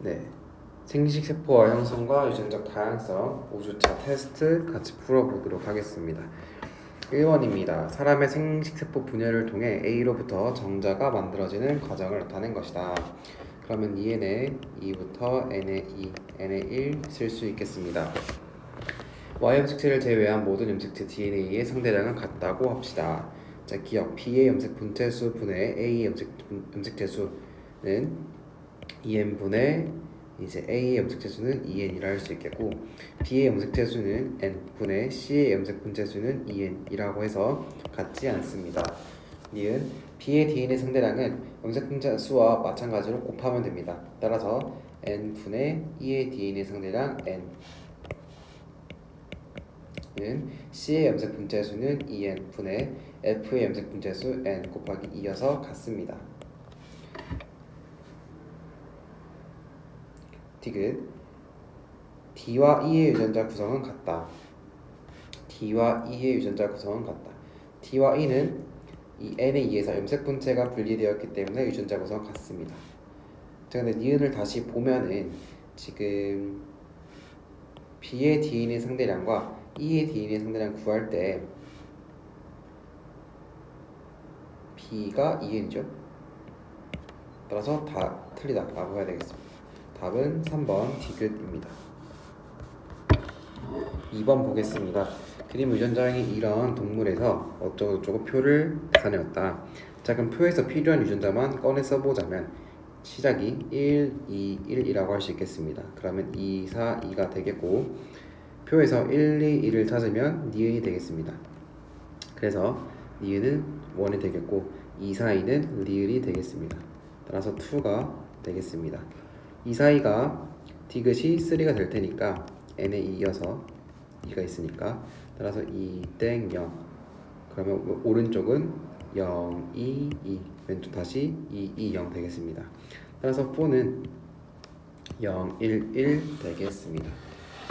네, 생식세포와 형성과 유전적 다양성 5주차 테스트 같이 풀어보도록 하겠습니다. 1번입니다. 사람의 생식세포 분열을 통해 A로부터 정자가 만들어지는 과정을 나타낸 것이다. 그러면 EN에 2부터 N에 2, N에 1 쓸 수 있겠습니다. Y 염색체를 제외한 모든 염색체 DNA의 상대량은 같다고 합시다. 자, 기억 B의 염색 분체수 분의 A 염색체 수는 2n분의 이제 A의 염색체 수는 2n이라 할 수 있겠고, B의 염색체 수는 n분의 C의 염색 분체 수는 2n이라고 해서 같지 않습니다. 니은 B의 DNA 상대량은 염색 분체 수와 마찬가지로 곱하면 됩니다. 따라서 n분의 2의 DNA 상대량 n은 C의 염색 분체 수는 2n분의 F의 염색 분체 수 n 곱하기 2여서 같습니다. 디귿 D와 E의 유전자 구성은 같다. D와 E의 유전자 구성은 같다. D와 E는 이 N에 의해서 염색 분체가 분리되었기 때문에 유전자 구성은 같습니다. 자, 근데 니은을 다시 보면은 지금 B의 DNA 상대량과 E의 DNA 상대량 구할 때 B가 2n이죠. 따라서 다 틀리다라고 해야 되겠습니다. 답은 3번 디귿입니다. 2번 보겠습니다. 그림 유전자형이 이런 동물에서 어쩌고저쩌고 표를 나타내었다. 자, 그럼 표에서 필요한 유전자만 꺼내 써보자면 시작이 1, 2, 1이라고 할 수 있겠습니다. 그러면 2, 4, 2가 되겠고, 표에서 1, 2, 1을 찾으면 니은이 되겠습니다. 그래서 니은은 1이 되겠고 2, 4, 2는 리을이 되겠습니다. 따라서 2가 되겠습니다. 2, 4, 2가 디귿이 3가 될 테니까 n에 2여서 2가 있으니까 따라서 2, 땡, 0. 그러면 오른쪽은 0, 2, 2, 왼쪽 다시 2, 2, 0 되겠습니다. 따라서 4는 0, 1, 1 되겠습니다.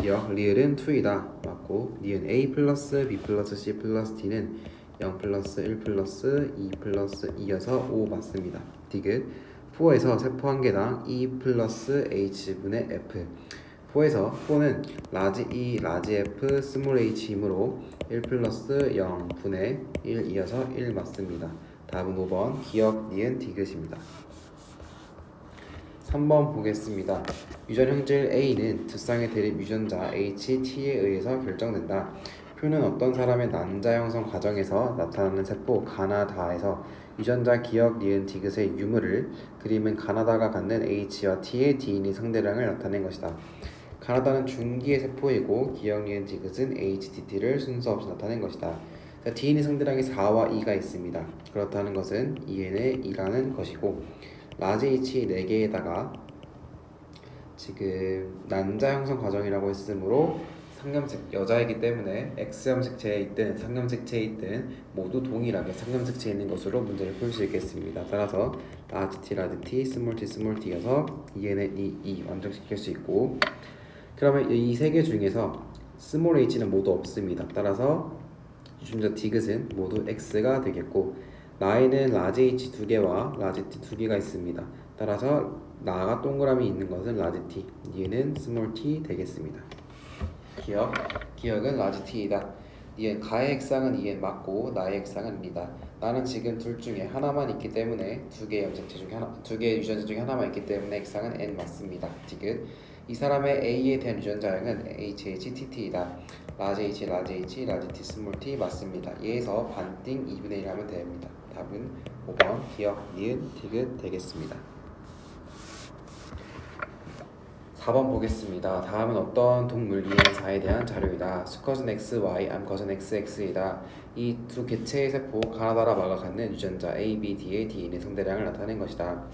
기억, 리을은 2이다. 맞고, 니은 A 플러스 B 플러스 C 플러스 D는 0 플러스 1 플러스 2 플러스 2여서 5 맞습니다. 디귿 4에서 세포 한 개당 E 플러스 H분의 F. 4에서 4는 라지 E, 라지 F, 스몰 H이므로 1 플러스 0 분의 1이어서 1 맞습니다. 답은 5번 기억, 니은, 디귿입니다. 3번 보겠습니다. 유전 형질 A는 두 쌍의 대립 유전자 HT에 의해서 결정된다. 표는 어떤 사람의 난자 형성 과정에서 나타나는 세포 가나다에서 유전자 기억, 니은, 디귿의 유무를, 그림은 가나다가 갖는 H와 T의 DNA 상대량을 나타낸 것이다. 가나다는 중기의 세포이고 기억, 니은, 디귿은 HTT를 순서 없이 나타낸 것이다. 자, DNA 상대량이 4와 2가 있습니다. 그렇다는 것은 2n의 2라는 것이고, 라지 H 4개에다가 지금 난자 형성 과정이라고 했으므로 상염색 여자이기 때문에 X염색체에 있든 상염색체에 있든 모두 동일하게 상염색체에 있는 것으로 문제를 풀 수 있겠습니다. 따라서 라지 T, 라지 T, 스몰 T, 스몰 T여서 EN의 2 완성시킬 수 있고, 그러면 이 세 개 중에서 스몰 H는 모두 없습니다. 따라서 유전자 디귿은 모두 X가 되겠고, 나에는 라지 H 2개와 라지 T 2개가 있습니다. 따라서 나가 동그라미 있는 것은 라지 T, 니은 스몰 T 되겠습니다. 기억은 라지 T이다. 니은 가의 핵상은 2n 맞고 나의 핵상은 입니다. 나는 지금 둘 중에 하나만 있기 때문에 두 개의 유전자 중에 하나만 있기 때문에 핵상은 n 맞습니다. 디귿 이 사람의 A에 대한 유전자형은 HHTT이다. 라지 H, 라지 H, 라지 T, 스몰 T 맞습니다. 얘에서 반띵 2분의 1 하면 됩니다. 답은 5번 기억, 니은, 디귿 되겠습니다. 4번 보겠습니다. 다음은 어떤 동물 EN4에 대한 자료이다. 수컷은 XY, 암컷은 XX이다. 이 두 개체의 세포 가나다라 마가 갖는 유전자 ABT의 DNA 상대량을 나타낸 것이다.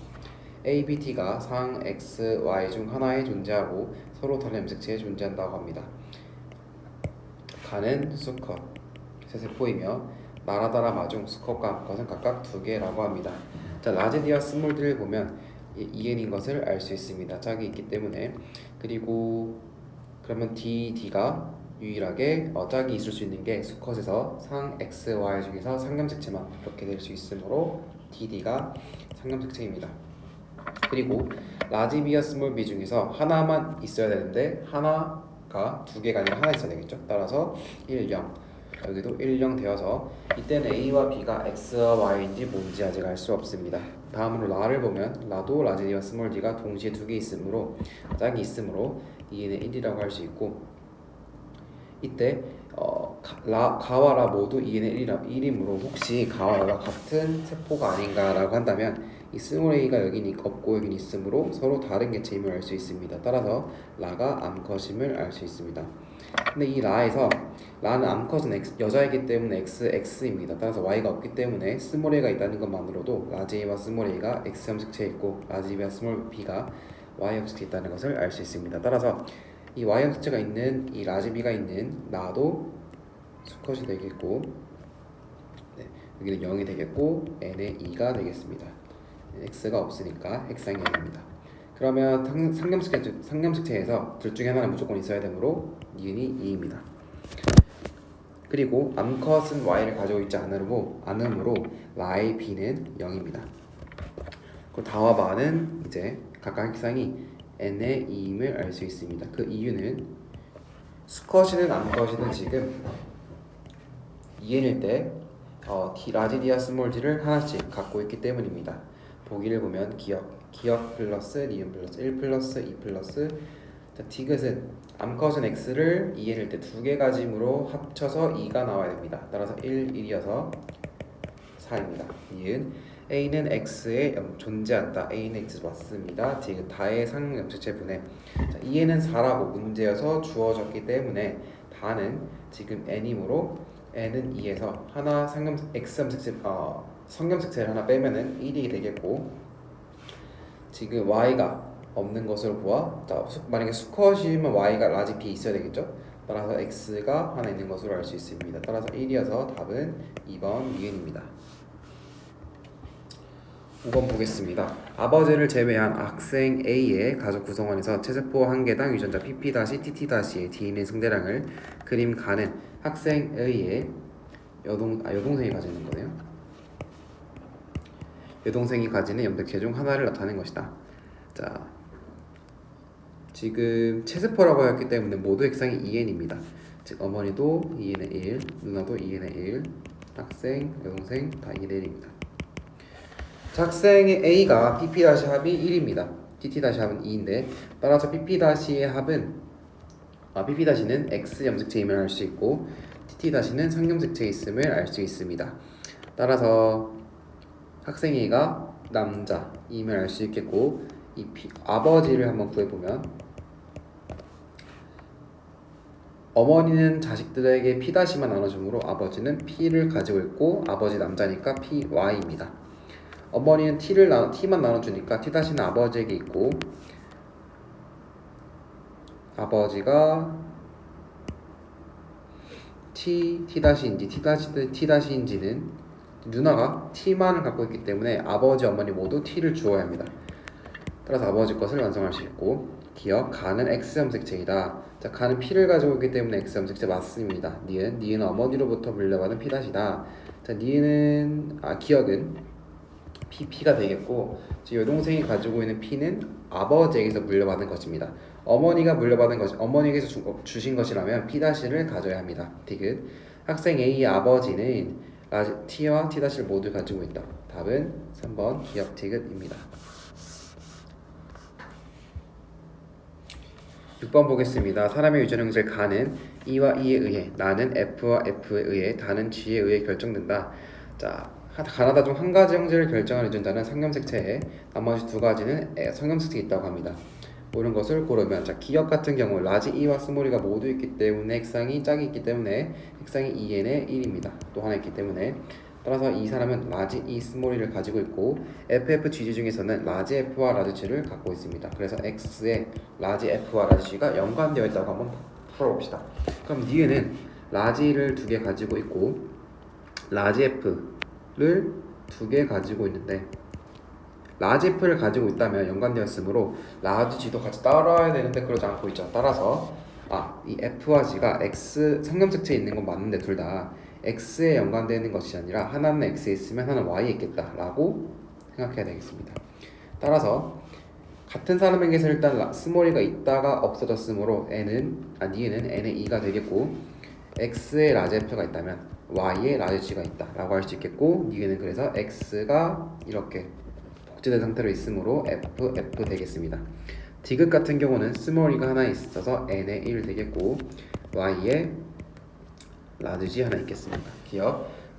ABT가 상 XY 중 하나에 존재하고 서로 다른 염색체에 존재한다고 합니다. 가는 수컷 세세포이며 나라다라 마중 수컷과 암컷은 각각 2개라고 합니다. 자, 라지 D와 스몰 D를 보면 EN인 것을 알 수 있습니다. 짝이 있기 때문에. 그리고 그러면 DD가 유일하게 짝이 있을 수 있는 게 수컷에서 상 XY 중에서 상염색체만 그렇게 될 수 있으므로 DD가 상염색체입니다. 그리고 라지 B와 스몰 b 중에서 하나만 있어야 되는데 하나가 두 개가 아니라 하나 있어야 되겠죠. 따라서 1, 0 여기도 1, 0 되어서 이때는 A와 B가 X와 Y인지 뭔지 아직 알 수 없습니다. 다음으로 라를 보면 라도 라지 D와 스몰 d가 동시에 두 개 있으므로 짝이 있으므로 2n의 1이라고 할 수 있고 이때 가와 라 모두 2n의 1이므로 혹시 가와 라가 같은 세포가 아닌가라고 한다면 이 스몰 a가 여긴 없고 여긴 있으므로 서로 다른 개체임을 알 수 있습니다. 따라서 라가 암컷임을 알 수 있습니다. 근데 이 라에서 라는 암컷은 여자이기 때문에 x입니다. 따라서 y가 없기 때문에 스몰 a가 있다는 것만으로도 라지 a와 스몰 a가 x 함수체에 있고 라지 b와 스몰 b가 y 함수체에 있다는 것을 알 수 있습니다. 따라서 이 y 함수체가 있는 이 라지 b가 있는 라도 수컷이 되겠고 여기는 0이 되겠고 n의 2가 되겠습니다. x가 없으니까 핵상이 아닙니다. 그러면 상념식체에서 둘 중에 하나는 무조건 있어야 되므로 니은이 2입니다. 그리고 암컷은 y를 가지고 있지 않으므로 라의 b는 0입니다. 그리고 다와 마는 이제 각각 핵상이 n의 2임을 알 수 있습니다. 그 이유는 수컷이든 암컷이든 지금 2n일 때 라지 D와 스몰 d를 하나씩 갖고 있기 때문입니다. 보기를 보면 기억 플러스 니은 플러스 1 플러스 2 플러스 디귿은 암컷은 x를 2n일 때 두 개 가짐으로 합쳐서 2가 나와야 됩니다. 따라서 1, 1이어서 4입니다. 니은 a는 x에 존재한다. a는 x 맞습니다. 디귿 다의 상염색체 분해. 2n은 4라고 문제여서 주어졌기 때문에 다는 지금 n이므로 n은 2에서 하나 성경색체를 하나 빼면은 1이 되겠고 지금 y가 없는 것으로 보아 만약에 수컷이면 y가 라지 b 있어야 되겠죠. 따라서 x가 하나 있는 것으로 알 수 있습니다. 따라서 1이어서 답은 2번 니은입니다. 5번 보겠습니다. 아버지를 제외한 학생 A의 가족 구성원에서 체세포 한 개당 유전자 pp-tt-의 DNA 승대량을 그림 가는 학생 A의 여동생이 가지는 거네요. 여동생이 가지는 염색체 중 하나를 나타낸 것이다. 자, 지금 체세포라고 했기 때문에 모두 핵상이 2n입니다. 즉 어머니도 2n의 1, 누나도 2n의 1, 학생, 여동생 다 2n의 1입니다. 학생의 A가 pp-합이 1입니다. tt-합은 2인데 따라서 pp-의 합은 pp-는 x 염색체임을 알 수 있고 tt-는 상염색체에 있음을 알 수 있습니다. 따라서 학생 A가 남자임을 알 수 있겠고 이 아버지를 한번 구해보면 어머니는 자식들에게 p-만 나눠주므로 아버지는 p를 가지고 있고 아버지 남자니까 py입니다. 어머니는 t만 나눠주니까 t-는 아버지에게 있고 아버지가 t-인지 t-인지는 누나가 t만을 갖고 있기 때문에 아버지 어머니 모두 t를 주어야 합니다. 따라서 아버지 것을 완성할 수 있고 기억 가는 x 염색체이다. 자, 가는 p를 가지고 있기 때문에 x 염색체 맞습니다. 니은 어머니로부터 물려받은 p-다. 자, 기억은 pp가 되겠고 지금 여동생이 가지고 있는 p는 아버지에게서 물려받은 것입니다. 어머니가 물려받은 것, 어머니에게서 주신 것이라면 p-를 가져야 합니다. 디귿 학생 A의 아버지는 t와 t-를 모두 가지고 있다. 답은 3번 기억 디귿입니다. 6번 보겠습니다. 사람의 유전 형질 가는 E와 E에 의해 나는 F와 F에 의해 다는 G에 의해 결정된다. 자, 가나다 중 한 가지 형질을 결정하는 유전자는 상염색체에 나머지 두 가지는 성염색체에 있다고 합니다. 모르는 것을 고르면 자, 기억 같은 경우 라지 E와 스몰 E가 모두 있기 때문에 핵상이 짝이 있기 때문에 핵상이 2n의 1입니다. 또 하나 있기 때문에 따라서 이 사람은 라지 E 스몰 E를 가지고 있고 FFGG 중에서는 라지 F와 라지 G를 갖고 있습니다. 그래서 X에 라지 F와 라지 G가 연관되어 있다고 한번 풀어봅시다. 그럼 니은은 라지를 두 개 가지고 있고 라지 F를 두 개 가지고 있는데 라지 F를 가지고 있다면 연관되었으므로 라지 G도 같이 따라야 되는데 그러지 않고 있죠. 따라서 이 F와 G가 X 상염색체에 있는 건 맞는데 둘 다 X에 연관되는 것이 아니라 하나는 X에 있으면 하나는 Y에 있겠다 라고 생각해야 되겠습니다. 따라서 같은 사람에게서 일단 스몰이가 있다가 없어졌으므로 니은은 n의 2가 되겠고 x의 라지 f가 있다면 y의 라지 g가 있다 라고 할 수 있겠고 니은은 그래서 x가 이렇게 복제된 상태로 있으므로 f 되겠습니다. 디귿 같은 경우는 스몰 e가 하나 있어서 n의 1 되겠고 y의 라지 g 하나 있겠습니다.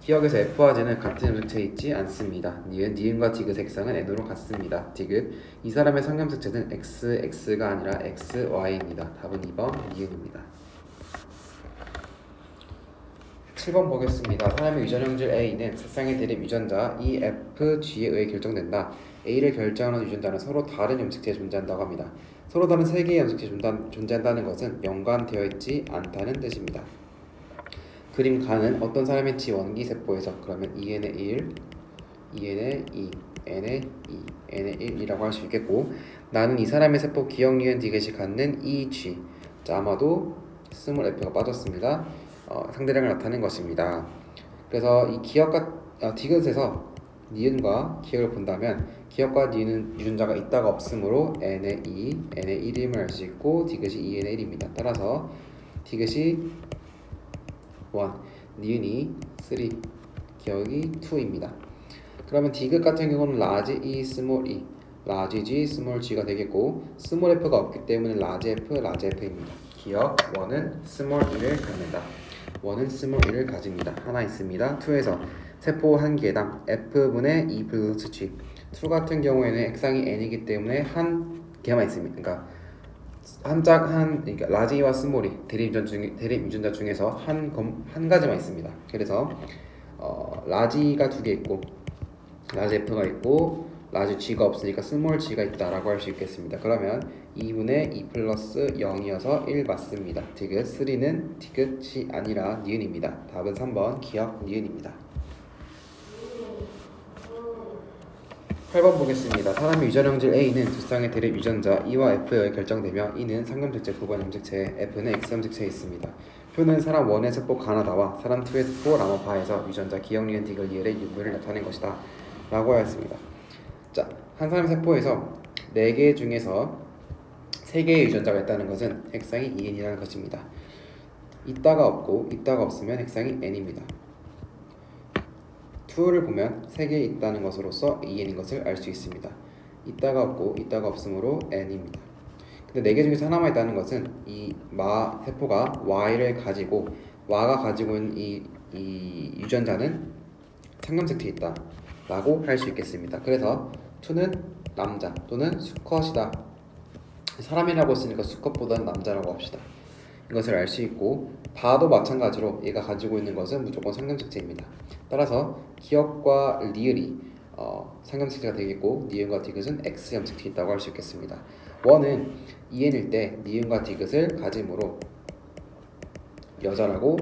기억에서 f와 g는 같은 염색체에 있지 않습니다. 니은과 디귿 색상은 n으로 같습니다. 디귿 이 사람의 상염색체는 x가 아니라 xy입니다. 답은 2번 니은입니다. 7번 보겠습니다. 사람의 유전형질 A는 세상의 대립 유전자 EFG에 의해 결정된다. A를 결정하는 유전자는 서로 다른 염색체에 존재한다고 합니다. 서로 다른 세 개의 염색체에 존재한다는 것은 연관되어 있지 않다는 뜻입니다. 그림 가는 어떤 사람의 지원기 세포에서 그러면 EN의 1, EN의 2, N의 2, N의 1이라고 할 수 있겠고 나는 이 사람의 세포 기억 니은 디귿이 갖는 EG 자, 아마도 스몰 F가 빠졌습니다. 상대량을 나타낸 것입니다. 그래서 이 디귿에서 니은과 기억을 본다면 기억과 니은은 유전자가 있다가 없으므로 n의 2, n의 1임을 알 수 있고 디귿이 2n의 1입니다. 따라서 디귿이 1, 니은이 3, 기억이 2입니다. 그러면 디귿 같은 경우는 라지 E, 스몰 E, 라지 G, 스몰 G가 되겠고 스몰 F가 없기 때문에 라지 F, 라지 F입니다. 기억 1은 스몰 E를 갖는다. 1은 스몰 E를 가집니다. 하나 있습니다. 2에서 세포 한 개당 F분의 2 플러스 G 2 같은 경우에는 액상이 N이기 때문에 한 개만 있습니다. 그러니까 그러니까 라지와 스몰이 대립 유전자 중에서 한 가지만 있습니다. 그래서 라지가 2개 있고 라지 F가 있고 라지 G가 없으니까 스몰 G가 있다라고 할 수 있겠습니다. 그러면 2분의 2 플러스 0이어서 1 맞습니다. 디귿 3는 디귿이 아니라 니은입니다. 답은 3번 기억 니은입니다. 8번 보겠습니다. 사람의 유전형질 A는 두 쌍의 대립 유전자 E와 F에 의해 결정되며 E는 상염색체 9번 염색체, F는 X염색체에 있습니다. 표는 사람 1의 세포 가나다와 사람 2의 세포 라마파에서 유전자 기억 니은 디귿 리을의 유무를 나타낸 것이다 라고 하였습니다. 자, 한 사람 세포에서 4개 중에서 3개의 유전자가 있다는 것은 핵상이 EN이라는 것입니다. 있다가 없고 있다가 없으면 핵상이 N입니다. 2를 보면 3개 있다는 것으로서 EN인 것을 알 수 있습니다. 있다가 없고 있다가 없으므로 N입니다. 근데 4개 중에서 하나만 있다는 것은 이 세포가 Y를 가지고 Y가 가지고 있는 이 유전자는 상염색체에 있다 라고 할 수 있겠습니다. 그래서 2는 남자 또는 수컷이다. 사람이라고 했으니까 수컷보다는 남자라고 합시다. 이것을 알 수 있고 바도 마찬가지로 얘가 가지고 있는 것은 무조건 상염색체입니다. 따라서 기억과 리을이 상염색체가 되겠고 니은과 디귿은 X염색체에 있다고 할 수 있겠습니다. 1은 EN일 때 니은과 디귿을 가지므로 여자라고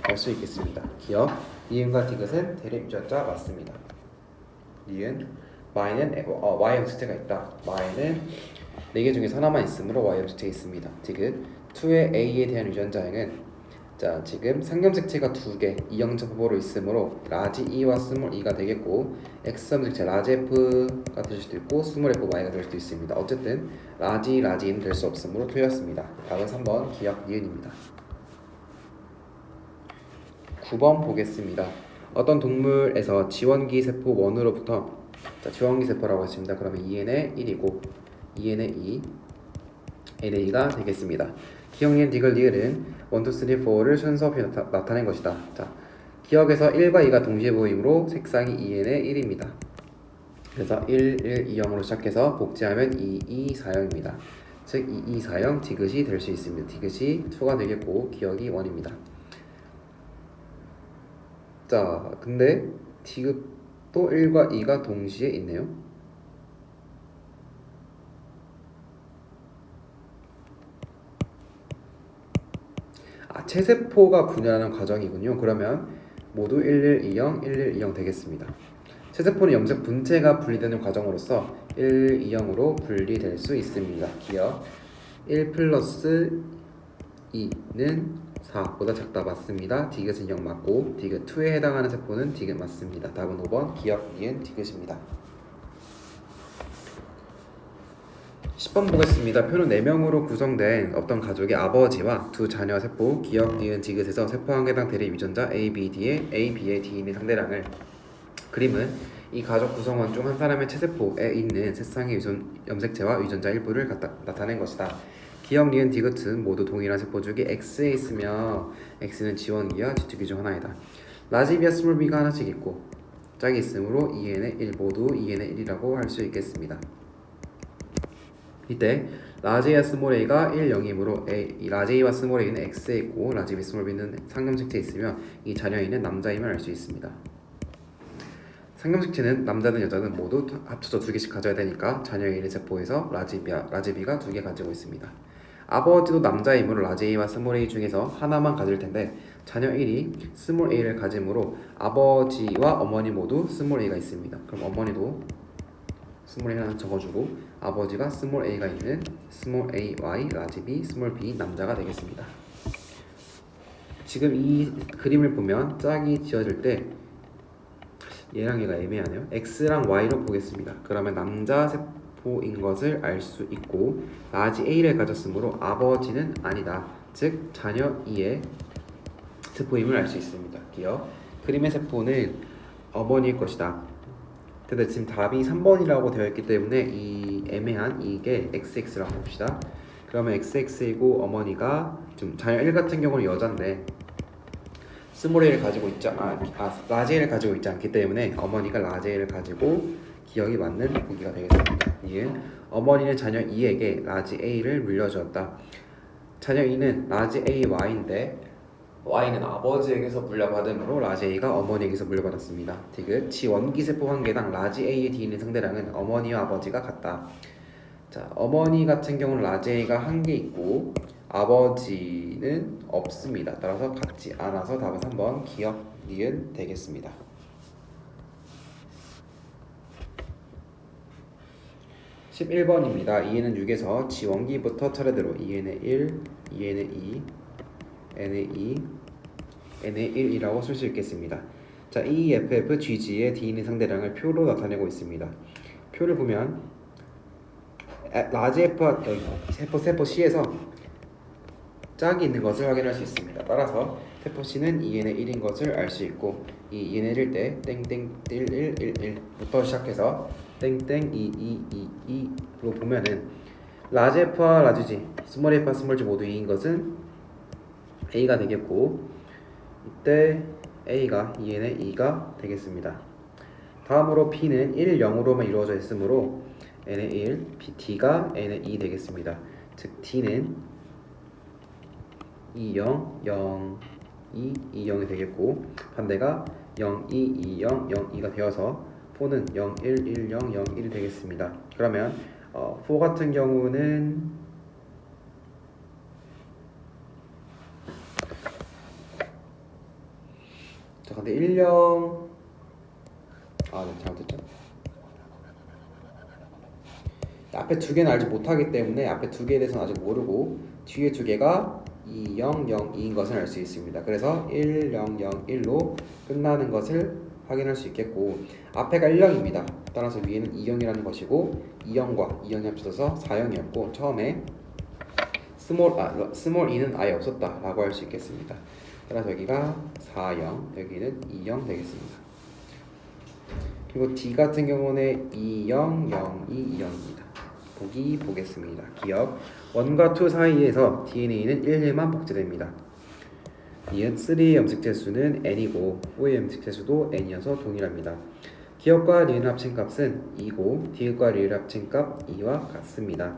알 수 있겠습니다. 기억 니은과 디귿은 대립 유전자 맞습니다. 니은 Y는 Y염색체가 있다. Y는 4개 중에서 하나만 있으므로 Y염색체에 있습니다. 디귿 2의 A에 대한 유전자행은 자 지금 상염색체가 2개 이형적 부호로 있으므로 라지 E와 스몰 E가 되겠고 X염색체 라지 F가 될 수도 있고 스몰 F Y가 될 수도 있습니다. 어쨌든 라지는 될 수 없으므로 틀렸습니다. 답은 3번 기억 니은입니다. 9번 보겠습니다. 어떤 동물에서 지원기 세포 1으로부터 지원기 세포라고 했습니다. 그러면 EN의 1이고 EN의 2, N의 2가 되겠습니다. 기억 니은 디귿 리을은 1, 2, 3, 4를 순서없이 나타낸 것이다. 자, 기억에서 1과 2가 동시에 보이므로 색상이 EN의 1입니다. 그래서 1, 1, 2, 0으로 시작해서 복제하면 2, 2, 4, 0입니다. 즉 2, 2, 4, 0 디귿이 될 수 있습니다. 디귿이 2가 되겠고 기억이 1입니다. 자, 근데 디귿도 1과 2가 동시에 있네요. 체세포가 분열하는 과정이군요. 그러면 모두 1120, 1120 되겠습니다. 체세포는 염색 분체가 분리되는 과정으로서 120으로 분리될 수 있습니다. 기억 1 플러스 2는 4보다 작다 맞습니다. 디귿은 0 맞고 디귿 2에 해당하는 세포는 디귿 맞습니다. 답은 5번 기억 니은 디귿입니다. 10번 보겠습니다. 표는 4명으로 구성된 어떤 가족의 아버지와 두 자녀 세포 기억, 니은, 디귿에서 세포 한 개당 대립 유전자 A, B, D의 A, B의 D인의 상대량을 그림은 이 가족 구성원 중 한 사람의 체세포에 있는 세상의 염색체와 유전자 일부를 나타낸 것이다. 기억, 니은, 디귿은 모두 동일한 세포주기 X에 있으며 X는 지원기와 뒤투기 중 하나이다. 라지비와 스몰 b가 하나씩 있고 짝이 있으므로 2n의 1 모두 2n의 1이라고 할 수 있겠습니다. 이때 라지와 스몰 a가 1, 0이므로 라지와 스몰 a는 x에 있고 라지 b 스몰 b는 상염색체에 있으며 이 자녀인은 남자임을 알 수 있습니다. 상염색체는 남자든 여자든 모두 합쳐서 2개씩 가져야 되니까 자녀 A의 세포에서 라지 B가 2개 가지고 있습니다. 아버지도 남자이므로 라지 A와 스몰 a 중에서 하나만 가질 텐데 자녀 1이 스몰 a를 가지므로 아버지와 어머니 모두 스몰 a가 있습니다. 그럼 어머니도 스몰 a 하나 적어주고 아버지가 스몰 a가 있는 스몰 ay, 라지 b, 스몰 b 남자가 되겠습니다. 지금 이 그림을 보면 짝이 지어질 때 얘랑 얘가 애매하네요. x랑 y로 보겠습니다. 그러면 남자 세포인 것을 알 수 있고 라지 a를 가졌으므로 아버지는 아니다. 즉 자녀 2의 세포임을 알 수 있습니다. 기억 그림의 세포는 어머니일 것이다. 근데 지금 답이 3번이라고 되어 있기 때문에 이 애매한 이게 xx라고 봅시다. 그러면 xx이고 어머니가 좀 자녀 1 같은 경우는 여잔데 스몰 a를 가지고 있지 라지 a를 가지고 있지 않기 때문에 어머니가 라지 a를 가지고 기억이 맞는 보기가 되겠습니다. 이은 어머니는 자녀 2에게 라지 a를 물려주었다. 자녀 2는 라지 a y인데 y는 아버지에게서 물려받으므로 라지 a가 어머니에게서 물려받았습니다. 디귿 지원기세포 한 개당 라지 a의 dn의 상대량은 어머니와 아버지가 같다. 자, 어머니 같은 경우는 라지 a가 한 개 있고 아버지는 없습니다. 따라서 같지 않아서 답은 3번 기억, 니은 되겠습니다. 11번입니다. 2에는 6에서 지원기부터 차례대로 2n의 1, 2n의 2, n의 2, n의 1이라고 쓸 수 있겠습니다. 자, EFF, GG의 D인의 상대량을 표로 나타내고 있습니다. 표를 보면 라지 F와 세포 C에서 짝이 있는 것을 확인할 수 있습니다. 따라서 세포 C는 2n의 1인 것을 알 수 있고 이 2n의 1일 때 땡땡 1, 1, 1, 1부터 시작해서 땡땡 2, 2, 2, 2로 보면은 라지 F와 라지 G, 스몰 F와 스몰 G 모두 2인 것은 A가 되겠고 이때 A가 2n의 2가 되겠습니다. 다음으로 P는 1, 0으로만 이루어져 있으므로 n의 1, D가 n의 2 되겠습니다. 즉 D는 2, 0, 0, 2, 2, 0이 되겠고 반대가 0, 2, 2, 0, 0, 2가 되어서 4는 0, 1, 1, 0, 0, 1이 되겠습니다. 그러면 4 같은 경우는 자, 근데 1, 0 네, 잘못했죠. 앞에 두 개는 알지 못하기 때문에 앞에 두 개에 대해서는 아직 모르고 뒤에 두 개가 2, 0, 0, 2인 것을 알 수 있습니다. 그래서 1, 0, 0, 1로 끝나는 것을 확인할 수 있겠고 앞에가 1, 0입니다. 따라서 위에는 2, 0이라는 것이고 2, 0과 2, 0이 합쳐져서 4, 0이었고 처음에 스몰 2는 아예 없었다 라고 할 수 있겠습니다. 따라서 여기가 4, 0, 여기는 2, 0 되겠습니다. 그리고 D 같은 경우는 2, 0, 0, 2, 2, 0입니다. 보기 보겠습니다. 기억 1과 2 사이에서 DNA는 1만 복제됩니다. 이은 3의 염색체 수는 n이고 4의 염색체 수도 n이어서 동일합니다. 기억과 리을 합친 값은 2고 디귿과 리을 합친 값 2와 같습니다.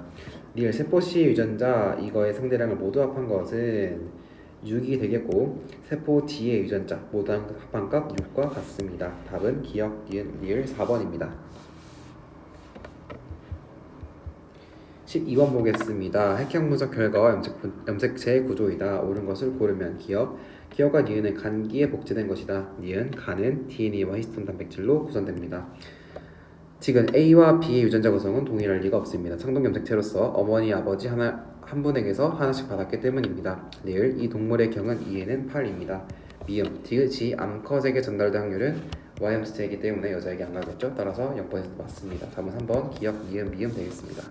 리을 세포 C의 유전자 이거의 상대량을 모두 합한 것은 6이 되겠고 세포 D의 유전자 모두 합한 값 6과 같습니다. 답은 기억, 니은, 리을 4번입니다. 12번 보겠습니다. 핵형 분석 결과와 염색체의 구조이다. 옳은 것을 고르면 기억과 니은은 간기에 복제된 것이다. 니은, 간은 DNA와 히스톤 단백질로 구성됩니다. 지금 A와 B의 유전자 구성은 동일할 리가 없습니다. 상동 염색체로서 어머니, 아버지 한 분에게서 하나씩 받았기 때문입니다. 리을, 이 동물의 경은 2에는 8입니다. 미음, 디귿이 암컷에게 전달된 확률은 Y 염색체이기 때문에 여자에게 안 가겠죠. 따라서 0번에서 맞습니다. 답은 3번 기억, 니은, 미음 되겠습니다.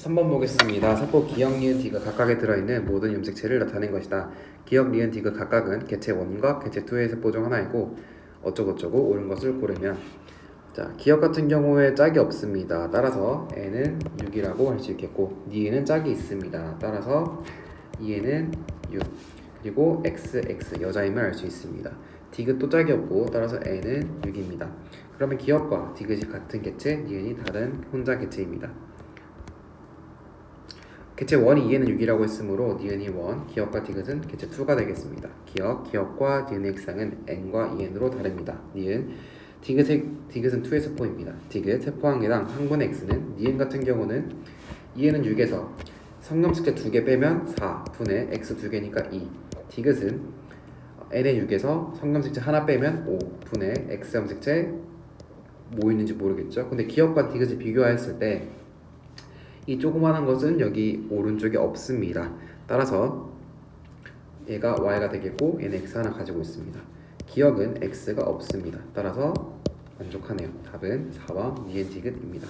13번 보겠습니다. 세포 기억, 니은, 디귿 각각에 들어있는 모든 염색체를 나타낸 것이다. 기억, 니은, 디귿 각각은 개체 1과 개체 2의 세포 중 하나이고 어쩌고저쩌고 옳은 것을 고르면 자, 기억 같은 경우에 짝이 없습니다. 따라서 n은 6이라고 할 수 있겠고 니은은 짝이 있습니다. 따라서 2에는 6 그리고 XX 여자임을 알 수 있습니다. 디귿도 짝이 없고 따라서 n은 6입니다. 그러면 기억과 디귿이 같은 개체, 니은이 다른 혼자 개체입니다. 개체 1이 2에는 6이라고 했으므로 니은이 1, 기억과 디귿은 개체 2가 되겠습니다. 기억과 니은의 액상은 n과 2n으로 다릅니다. 니은, 디귿은 2의 세포입니다. 디귿, 세포 한 개당 한 분의 x는 니은 같은 경우는 2에는 6에서 성염색체 2개 빼면 4 분의 x 2개니까 2. 디귿은 n의 6에서 성염색체 하나 빼면 5 분의 x 염색체 뭐 있는지 모르겠죠. 근데 기억과 디귿을 비교하였을 때 이 조그마한 것은 여기 오른쪽에 없습니다. 따라서 얘가 y가 되겠고 얘는 x 하나 가지고 있습니다. 기억은 x가 없습니다. 따라서 만족하네요. 답은 4번 니은 디귿입니다.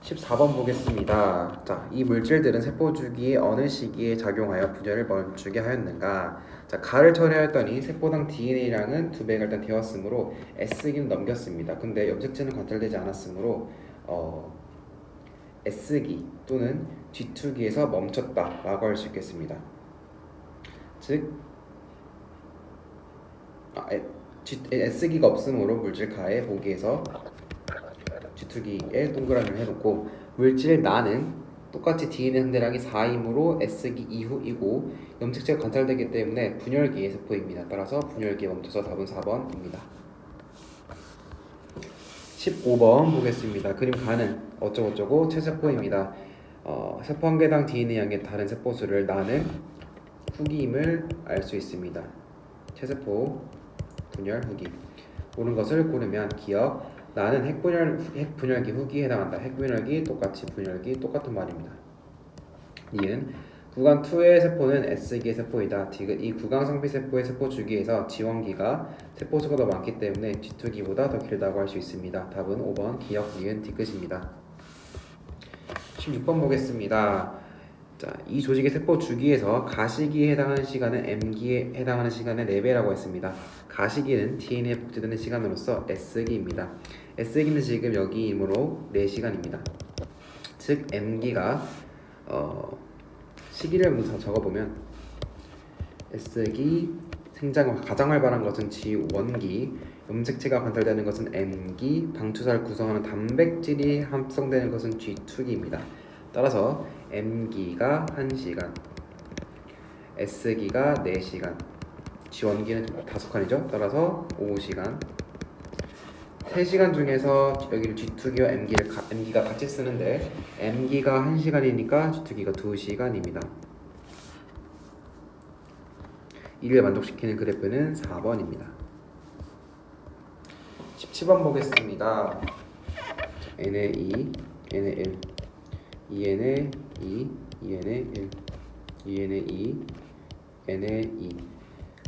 14번 보겠습니다. 자, 이 물질들은 세포 주기의 어느 시기에 작용하여 분열을 멈추게 하였는가? 자, 가를 처리하였더니 세포당 DNA량은 2배가 일단 되었으므로 S기는 넘겼습니다. 근데 염색체는 관찰되지 않았으므로 S기 또는 G2기에서 멈췄다 라고 할 수 있겠습니다. 즉 S기가 없으므로 물질 가의 보기에서 G2기에 동그라미를 해놓고 물질 나는 똑같이 DNA 상대량이 4이므로 S기 이후이고 염색체가 관찰되기 때문에 분열기의 세포입니다. 따라서 분열기에 멈춰서 답은 4번입니다. 15번 보겠습니다. 그림 가는 어쩌고저쩌고 체세포입니다. 세포 한 개당 DNA 양의 다른 세포수를 나는 후기임을 알 수 있습니다. 체세포 분열 후기 옳은 것을 고르면 기억 나는 핵분열기 후기에 해당한다. 핵분열기 똑같이 분열기 똑같은 말입니다. 니은 구강 2의 세포는 S기의 세포이다. 디귿 이 구강 상피 세포의 세포 주기에서 지원기가 세포수가 더 많기 때문에 G2기보다 더 길다고 할 수 있습니다. 답은 5번 기억 니은 디귿입니다. 16번 보겠습니다. 자, 이 조직의 세포 주기에서 가시기에 해당하는 시간은 M기에 해당하는 시간의 4배라고 했습니다. 가시기는 DNA에 복제되는 시간으로서 S기입니다. S기는 지금 여기이므로 4시간입니다. 즉 M기가 시기를 먼저 적어보면 S기 생장 가장 활발한 것은 G1기 염색체가 관찰되는 것은 M기 방추사를 구성하는 단백질이 합성되는 것은 G2기입니다. 따라서 M기가 1시간 S기가 4시간 G1기는 5칸이죠. 따라서 5시간 3시간 중에서 여기를 G2기와 M기가 같이 쓰는데 M기가 1시간이니까 G2기가 2시간입니다. 이를 만족시키는 그래프는 4번입니다. 17번 보겠습니다. n의 2, n의 1 2n의 2, 2n의 1 2n의 2, n의 2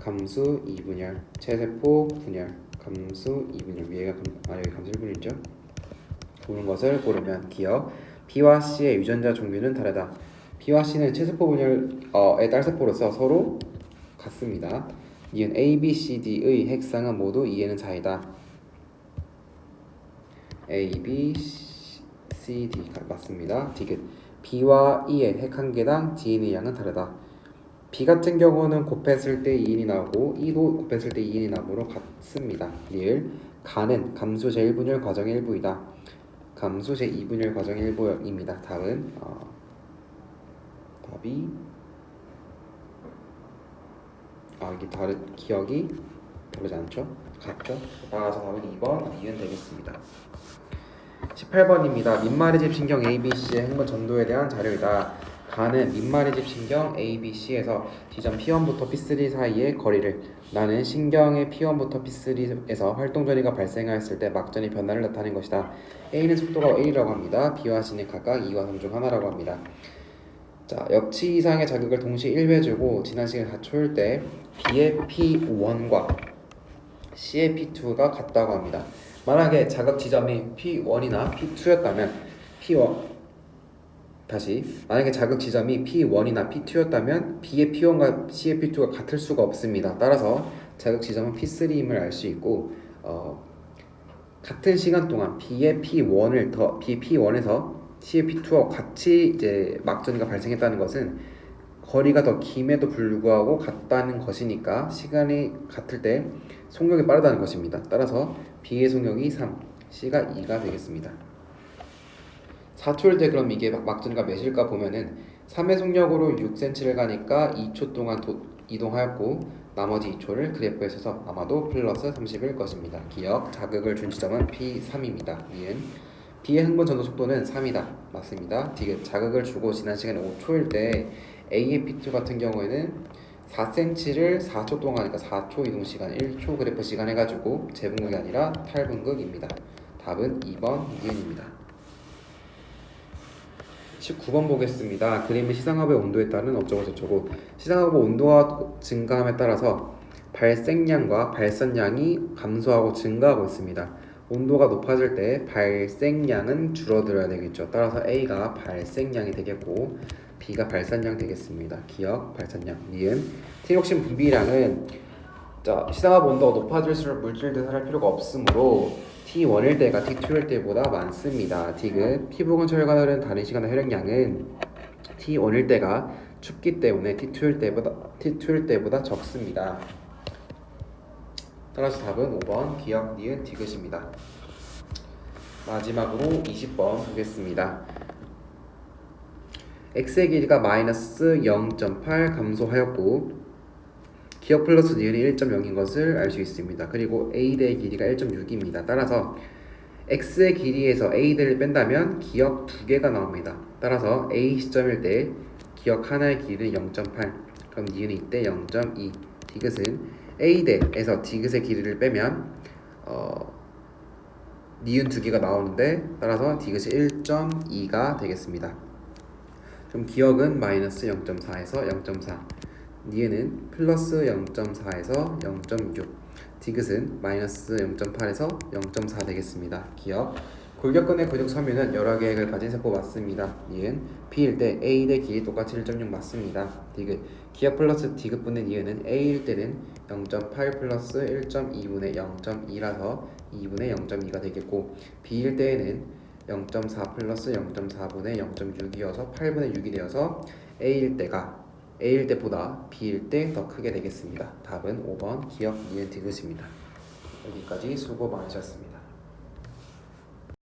감수 2분열 체세포 분열 감수 2분열 위에가 여기 감수 1분열이죠. 고른 것을 고르면 기억 B와 C의 유전자 종류는 다르다. B와 C는 체세포 분열의 딸세포로서 서로 같습니다. 이은 A, B, C, D의 핵상은 모두 2에는 4이다. A, B, C, D 맞습니다. 디귿 B와 E의 핵 한 개당 DNA 양은 다르다. B 같은 경우는 곱했을 때 2인이 나오고 E도 곱했을 때 2인이 나오므로 같습니다. 리을 가는 감수 제1분열 과정의 일부이다. 감수 제2분열 과정의 일부입니다. 답은 답이 이게 기억이 다르지 않죠? 같죠? 따라서 답은 2번 이은 되겠습니다. 18번입니다. 민마리집 신경 ABC의 행본 전도에 대한 자료이다. 가는 민마리집 신경 ABC에서 지점 P1부터 P3 사이의 거리를 나는 신경의 P1부터 P3에서 활동전이가 발생하였을 때 막전의 변화를 나타낸 것이다. A는 속도가 1이라고 합니다. B와 C는 각각 2와 3 중 하나라고 합니다. 자, 역치 이상의 자극을 동시에 1배주고 지난 시간 4초일 때 B의 P1과 C의 P2가 같다고 합니다. 만약에 자극 지점이 P1이나 P2였다면 만약에 자극 지점이 P1이나 P2였다면 B의 P1과 C의 P2가 같을 수가 없습니다. 따라서 자극 지점은 P3임을 알 수 있고 같은 시간 동안 B의 P1에서 C의 P2와 같이 이제 막전이가 발생했다는 것은 거리가 더 김에도 불구하고 같다는 것이니까 시간이 같을 때 속력이 빠르다는 것입니다. 따라서 B의 속력이 3, C가 2가 되겠습니다. 4초일 때 그럼 이게 막전이가 몇일까 보면은 3의 속력으로 6cm를 가니까 2초 동안 이동하였고 나머지 2초를 그래프에 써서 아마도 플러스 30일 것입니다. 기억, 자극을 준 지점은 P3입니다. 니은 B의 흥분 전도 속도는 3이다. 맞습니다. 디귿, 자극을 주고 지난 시간이 5초일 때 A의 P2 같은 경우에는 4cm를 4초 동안 하니까 4초 이동 시간, 1초 그래프 시간 해가지고 제분극이 아니라 탈분극입니다. 답은 2번 니은입니다. 19번 보겠습니다. 그림의 시상압의 온도에 따른 어쩌고저쩌고. 시상압의 온도가 증가함에 따라서 발생량과 발산량이 감소하고 증가하고 있습니다. 온도가 높아질 때 발생량은 줄어들어야 되겠죠. 따라서 A가 발생량이 되겠고 B가 발산량 되겠습니다. 기억, 발산량, 니은. 티록신 분비량은 시상압 온도가 높아질수록 물질 대사할 필요가 없으므로 T1일 때가 T2일 때보다 많습니다. 디귿, 피부근 혈관을 흐르는 다른 시간의 혈액량은 T1일 때가 춥기 때문에 T2일 때보다 적습니다. 따라서 답은 5번 기억, 니은, 디귿입니다. 마지막으로 20번 보겠습니다. x의 길이가 마이너스 0.8 감소하였고 기억 플러스 니은이 1.0인 것을 알 수 있습니다. 그리고 a대의 길이가 1.6입니다. 따라서 x의 길이에서 a대를 뺀다면 기억 2개가 나옵니다. 따라서 a 시점일 때 기억 하나의 길이는 0.8, 그럼 니은이 이때 0.2. 디귿은 a대에서 디귿의 길이를 빼면 니은 2개가 나오는데 따라서 디귿이 1.2가 되겠습니다. 그럼 기억은 마이너스 0.4에서 0.4, 니은은 플러스 0.4에서 0.6, 디귿은 마이너스 0.8에서 0.4 되겠습니다. 기억, 골격근의 근육 섬유는 여러 계획을 가진 세포 맞습니다. 니은, B일 때 A 대 길이 똑같이 1.6 맞습니다. 디귿, 기억 플러스 디귿분의 니은은 A일 때는 0.8 플러스 1.2분의 0.2라서 2분의 0.2가 되겠고 B일 때에는 0.4 플러스 0.4분의 0.6이어서 8분의 6이 되어서 A일 때보다 B일 때 더 크게 되겠습니다. 답은 5번 기억, 니은, 디귿입니다. 여기까지 수고 많으셨습니다.